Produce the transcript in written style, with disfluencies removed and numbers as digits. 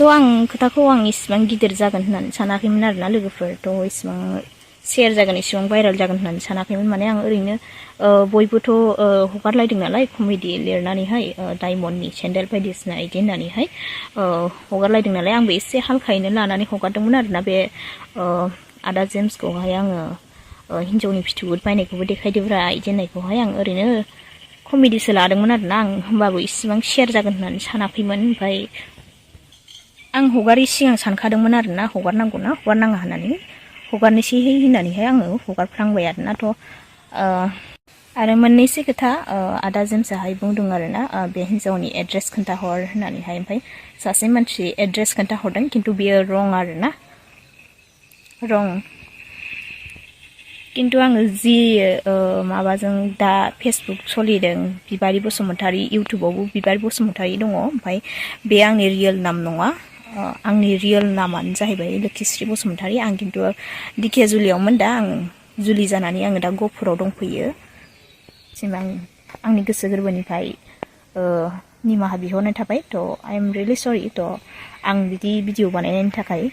आं खोथाखौ आं इसिबां गिदिर जागोन होननानै सानाखैमोन आरोना लोगोफोर इसिबां शेयार जागोन इसिबां भाइरेल जागोन होननानै सानाखैमोन माने आं ओरैनो बयबोथ' हगारलायदों नालाय कमेडि लिरनानैहाय डायमन्डनि सेन्देल बायदिसिना इदि होननानैहाय हगारलायदों नालाय आंबो एसे हालखायैनो लानानै हगारदोंमोन आरोना बे आदा जेम्सखौहाय आङो हिन्जावनि फिथुगुद बायनायखौबो देखायदोब्रा इदि होननायखौहाय आं ओरैनो कमेडिसो लादोंमोन आरोना आं होमबाबो इसिबां शेयार जागोन होननानै सानाखैमोन ओमफ्राय आं हगारै सिगां सानखादोंमोन आरोना हगारनांगौना हगारनाङा होननानै हगारनोसैहाय होननानैहाय आङो हगारफ्लांबाय आरोनाथ' आरो मोननैसो खोथा आदा जेम्सआहाय बुंदों आरोना बे हिन्जावनि एड्रेस खोन्थाहर होननानैहाय ओमफ्राय सासे मानसि एड्रेस खोन्थाहरदों खिन्थु बियो रं आरोना रं किन्तु आङो जि माबाजों दा फेसबुक सोलिदों बिबारि बसुमतारी इउटुबावबो बिबारि बसुमतारी दङ ओमफ्राय बे आंनि रियेल नाम नङा आंनि रियेल नामानो जाहैबाय लोखिस्री बसुमतारी आं किन्तु दिखे जुलियावमोन दा आं जुलि जानानै आङो दा गहपुराव दंफैयो सिम आंनि गोसो गोरबोनिफ्राय निमाहा बिहरनाय थाबाय आइ एम रियेलि सरि आं बिदि भिडिअ बानायनायनि थाखाय